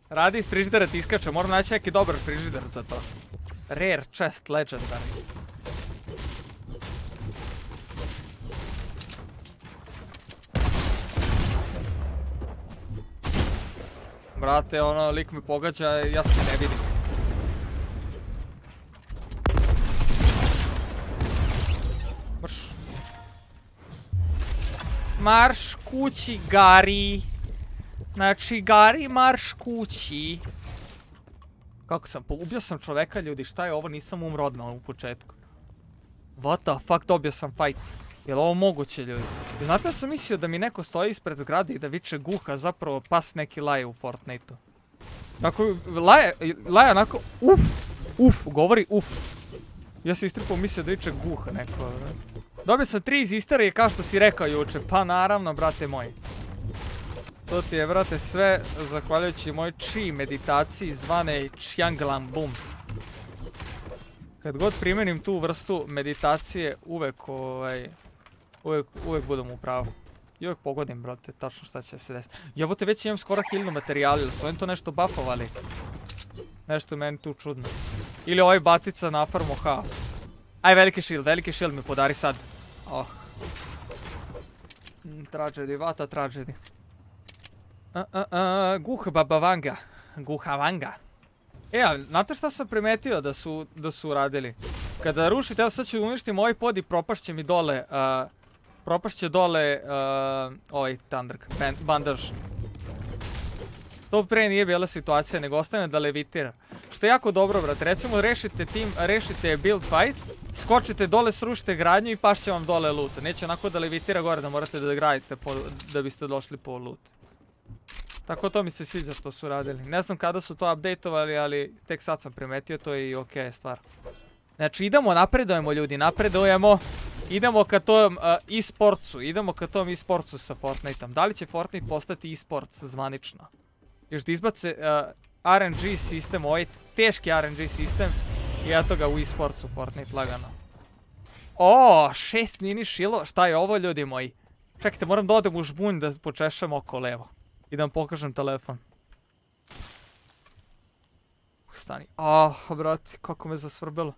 Radi iz frižidera ti iskače, moram naći neki dobar frižider za to. Rare chest legendary. Brate, ono, lik me pogađa, ja se ne vidim. Marš. Marš kući, Gari. Znači, Gari, marš kući. Kako sam, ubio sam čoveka, ljudi, šta je ovo, nisam umro odmah u početku. What the fuck, dobio sam fight. Jel ovo moguće, ljudi? I znate da sam mislio da mi neko stoji ispred zgrade i da viče guha, zapravo pas neki laje u Fortniteu. Tako, laje onako, govori uf. Ja sam istripao mislio da viče guha neko. Dobio sam 3 iz istorije kao što si rekao juče, pa naravno, brate moji. To ti je, brate, sve zahvaljujući moj chi meditaciji zvane Chianglam Bum. Kad god primenim tu vrstu meditacije, uvek budem u pravu. I uvek pogodim, brate, tačno šta će se desiti. Jebote, već imam skoro 1000 materijala, ili su oni to nešto buffovali? Nešto je meni tu čudno. Ili ovaj batica nafarmo haos. Aj, veliki shield mi podari sad. Oh. Tragedy, vata tragedy. Guhavanga. A znate šta sam primetio da su uradili? Kada rušite, evo sad ću uništim ovaj pod i propašće mi dole, ovaj Thunder bandaž. To pre nije bila situacija, nego ostane da levitira. Što je jako dobro, brate. Recimo rešite build fight, skočite dole, srušite gradnju i pašće vam dole loot. Neće onako da levitira gore, da morate da gradite da biste došli po loot. Tako to mi se sviđa što su radili. Ne znam kada su to updateovali, ali tek sad sam primetio, to je i okej stvar. Znači napredujemo ljudi, idemo ka tom e-sportsu sa Fortniteom. Da li će Fortnite postati e-sports zvanično? Još da izbace RNG sistem, ovaj teški RNG sistem i eto ga u e-sportsu Fortnite lagano. O, 6 mini šilo, šta je ovo ljudi moji? Čekajte, moram da odem u žbunj da počešam oko levo. I da vam pokažem telefon. Stani. Brate, kako me zasvrbilo.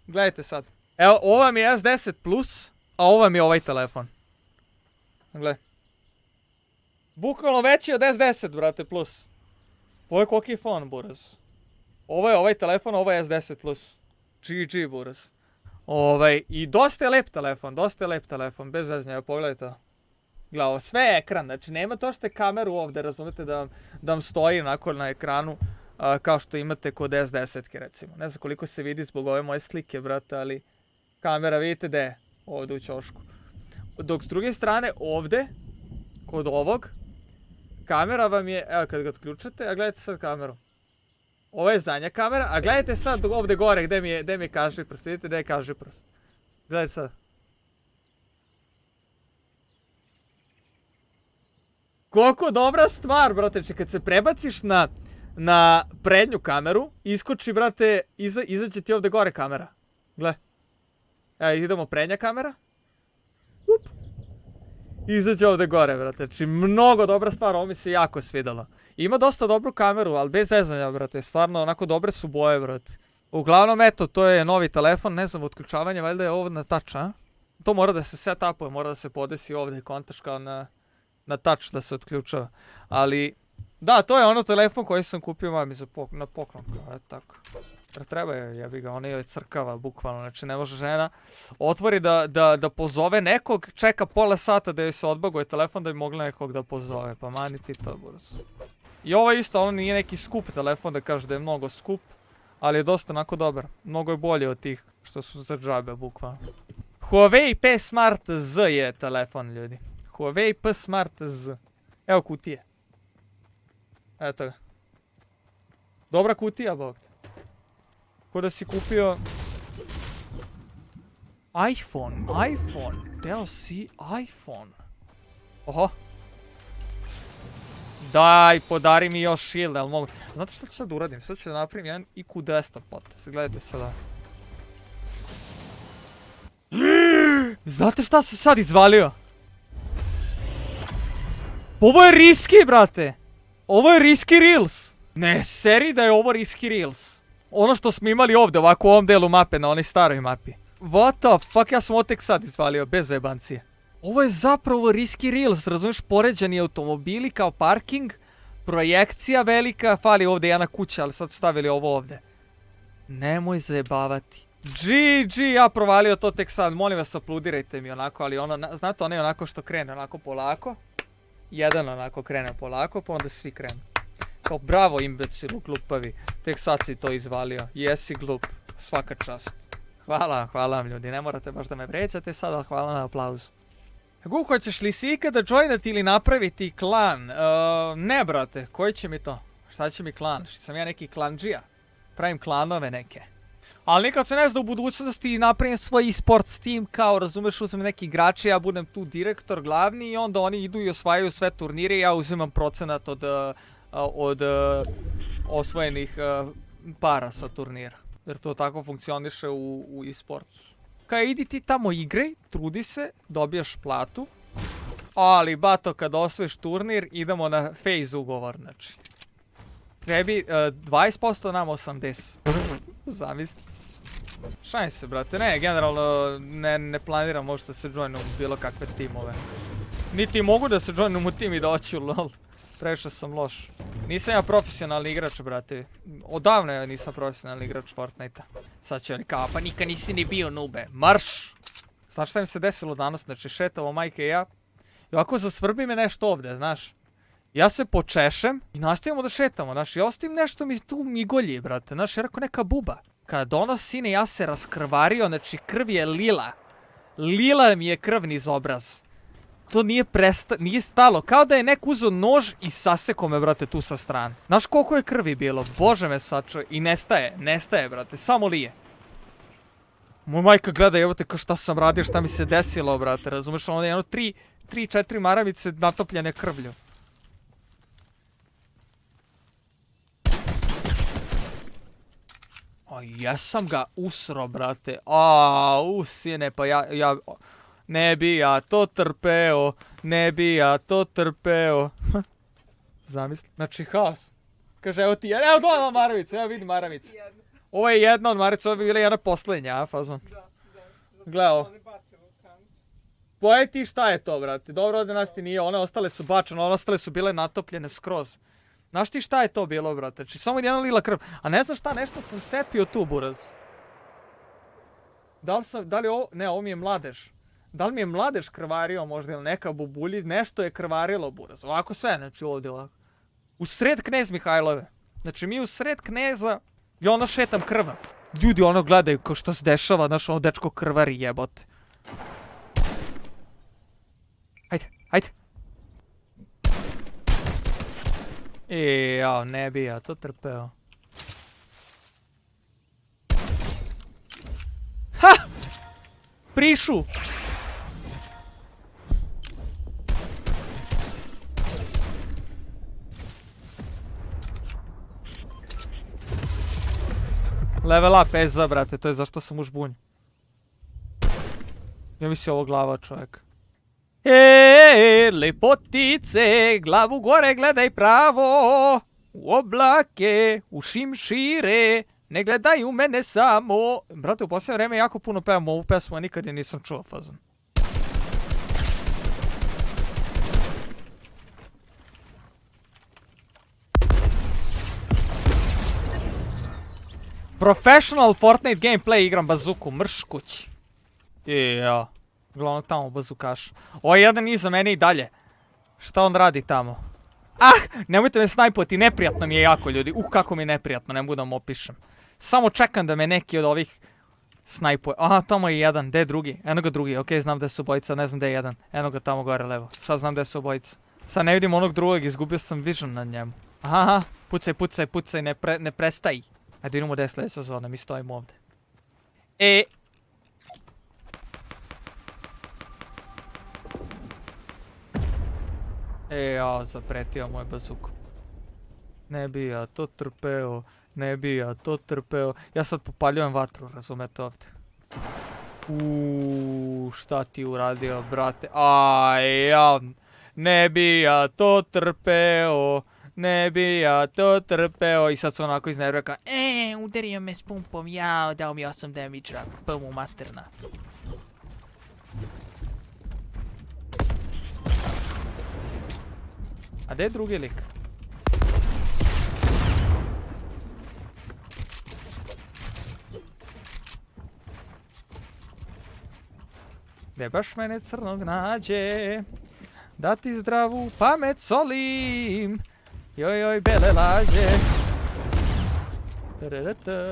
Gledajte sad. Evo, ovo vam je S10 Plus, a ovo vam je ovaj telefon. Gle. Bukvalno veći od S10, brate, Plus. Ovo je koliki fon, buraz. Ovo je ovaj telefon, ovo je S10 Plus. GG, buraz. I dosta je lep telefon, bez veznja, pogledajte to. Gle, ovo sve je ekran, znači nema to što je kameru ovdje, razumete, da vam stoji onako na ekranu, kao što imate kod S10-ke recimo. Ne znam koliko se vidi zbog ove moje slike, brate, ali kamera vidite da je ovdje u ćošku. Dok s druge strane ovdje, kod ovog, kamera vam je, evo kad ga otključate, a gledajte sad kameru. Ovo je zadnja kamera, a gledajte sad ovdje gore gdje mi je kažiprst, vidite gdje je kažiprst. Gledajte sad. Koliko dobra stvar, brate, kad se prebaciš na prednju kameru, iskoči, brate, izađe ti ovdje gore kamera. Gle. Evo, idemo prednja kamera. Izađe ovdje gore, brate, znači mnogo dobra stvar, ovo mi se jako svidalo. Ima dosta dobru kameru, ali bez zezanja, brate, stvarno onako dobre su boje, brate. Uglavnom, eto, to je novi telefon, ne znam, otključavanje, valjda je ovo na touch, a? To mora da se setupuje, mora da se podesi ovdje kontač kao na touch da se otključava. Ali, da, to je ono telefon koji sam kupio mami na poklon, kao, eto tako. Treba je, jebi ga, ona je crkava, bukvalno, znači ne može žena otvori da pozove nekog, čeka pola sata da joj se odbaguje telefon da bi mogla nekog da pozove, pa mani ti to, buraz. I ovo isto, ono nije neki skup telefon da kaže da je mnogo skup, ali je dosta onako dobar, mnogo je bolje od tih što su za džabe, bukvalno. Huawei P Smart Z je telefon, ljudi. Huawei P Smart Z. Evo kutije. Eto ga. Dobra kutija, bog. Ko da si kupio iPhone, deo si iPhone. Oho. Daj, podari mi još shield, jel mogu? Znate što ću sad uradim? Sad ću da napravim jedan IQ 200 potez, gledajte sada. Znate šta se sad izvalio? Ovo je riski, brate. Ovo je riski reels. Ne, seri da je ovo riski reels. Ono što smo imali ovdje, ovako u ovom delu mape, na onoj staroj mapi. What the fuck, ja sam ovo tek sad izvalio, bez jebancije. Ovo je zapravo riski reels, razumiješ, poređani automobili kao parking, projekcija velika, fali ovdje jedna kuća, ali sad su stavili ovo ovdje. Nemoj zajebavati. GG, ja provalio to tek sad, molim vas apludirajte mi onako, ali ono, znate ono je onako što krene, onako polako. Jedan onako krene polako, pa onda svi krenu. Kao bravo imbecilu, glupavi, tek sad si to izvalio, jesi glup, svaka čast. Hvala vam ljudi, ne morate baš da me vređate sad, ali hvala na aplauzu. Gu, hoćeš li si ikada joinati ili napraviti klan? Ne brate, koji će mi to? Šta će mi klan? Što sam ja neki klandžija? Pravim klanove neke. Ali nikad se ne zna u budućnosti napravim svoj e-sports team, kao razumeš, uzmem neki igrače, ja budem tu direktor glavni i onda oni idu i osvajaju sve turnire i ja uzimam procenat od osvojenih para sa turnira. Jer to tako funkcioniše u e-sportsu. Kaj idi ti tamo igraj, trudi se, dobijaš platu. Ali bato, kad osvojiš turnir, idemo na phase ugovor, znači. Tebi 20%, nam 80%. Zamisli. Šalim se, brate, ne, generalno ne planiram možda se joinujem u bilo kakve timove. Niti mogu da se joinujem u tim i doći u LOL. Previše sam loš. Nisam ja profesionalni igrač, brate. Odavno ja nisam profesionalni igrač Fortnite-a. Sad će oni kao, pa nikad nisi ni bio nube. Marš! Znaš šta mi se desilo danas? Znači, šetamo majke i ja. I ovako zasvrbi me nešto ovdje, znaš. Ja se počešem i nastavimo da šetamo, znaš. I ostavim nešto mi tu migolji, brate. Znaš, jer ako neka buba. Kada donos sine, ja se raskrvario, znači krv je lila. Lila mi je krv niz obraz. To nije stalo, kao da je neko uzeo nož i saseko me, brate, tu sa strane. Znaš koliko je krvi bilo, bože me sačuo. I nestaje, brate, samo lije. Moj majka gleda, evo te, kao šta sam radio, šta mi se desilo, brate, razumeš, ono jedno 3-4 maravice natopljene krvlju. O, jesam ga usro, brate, sine, pa ja... Ne bi ja to trpeo, ne bi ja to trpeo. Zamisli. Znači, haos. Kaže, evo ti, evo dva maravice, evo vidi maravice. Ovo je jedna od maravice, ovo bi bila jedna posljednja, a, fazon? Da. Gle ovo. Pojedi ti šta je to, brate, dobro da nas ti nije, one ostale su bačene, one ostale su bile natopljene skroz. Znaš ti šta je to bilo, brate, znači samo jedna lila krv. A ne znaš šta, nešto sam cepio tu, buraz. Da li ovo, ne, ovo mi je mladež. Da li mi je mladež krvario možda ili neka bubulji, nešto je krvarilo, buraz. Ovako sve, znači ovdje ovako. U sred Knez Mihajlove. Znači mi u sred Kneza i ono šetam krva. Ljudi ono gledaju kao što se dešava, znaš ono dečko krvari jebote. Ajde. Jao, ne bi ja to trpeo. Ha! Prišu! Level up, eza, brate, to je zašto sam u žbunju. Ja misli ovo glava, čovjek. Lepotice, glavu gore gledaj pravo, u oblake, u šimšire, ne gledaj u mene samo. Brate, u posljednje vreme jako puno pevam ovu pesmu, a nikad je nisam čuo, fazan. Professional Fortnite gameplay, igram bazuku, mrš kući. Ja, uglavnom tamo bazukaš. Ovo jedan iza mene i dalje. Šta on radi tamo? Nemojte me snajpoti, neprijatno mi je jako, ljudi. Kako mi je neprijatno, ne mogu da vam opišem. Samo čekam da me neki od ovih snajpuje. Aha, tamo je jedan, gdje je drugi? Eno ga drugi, okej, znam da su obojica, ne znam gdje je jedan. Eno ga tamo gore levo, sad znam da su obojica. Sad ne vidim onog drugog, izgubio sam vision na njemu. Aha, pucaj, ne prestaj. Ajde vidimo gdje je sljedeća zona, mi stojimo ovdje. Zapretio moj bazuku. Ne bi ja to trpeo, ne bi ja to trpeo. Ja sad popaljujem vatru, razumete ovdje. Šta ti uradio, brate? ne bi ja to trpeo, ne bi ja to trpeo. I sad se onako iznervio kao, udario me s pumpom, jao, dao mi 8 damage-a, mu materna. A gdje je drugi lik? Gdje baš mene crnog nađe, da ti zdravu pamet solim, joj bele laže.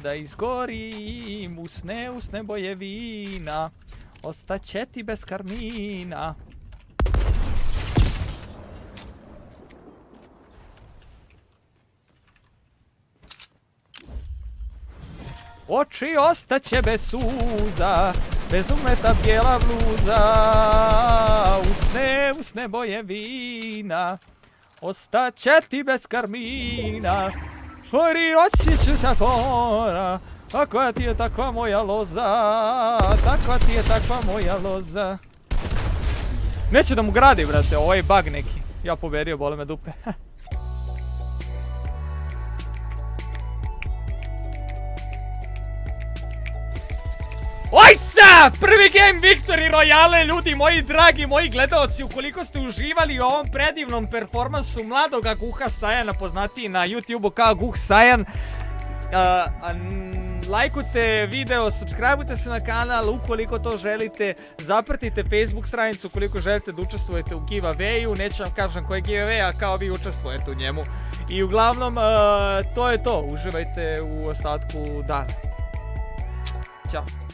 Da izgorim, usne boje vina, ostaće ti bez karmina. Oči ostaće bez suza, bez dugmeta bijela bluza, usne boje vina, ostaće ti bez karmina. Ori osjeću takora, a koja ti je takva moja loza, takva ti je takva moja loza. Neće da mu gradi, brate, ovo je bug neki. Ja pobedio, bole me dupe. Ojsa! Prvi game Victory Royale, ljudi moji dragi, moji gledalci, ukoliko ste uživali u ovom predivnom performansu mladoga Guha Sajana, poznatiji na YouTube-u kao Guh Sajan, lajkujte video, subscribeujte se na kanal ukoliko to želite, zapratite Facebook stranicu ukoliko želite da učestvujete u giveawayu, neću vam kažem koji je giveaway, a kao vi učestvujete u njemu. I uglavnom, to je to, uživajte u ostatku dana. Ćao.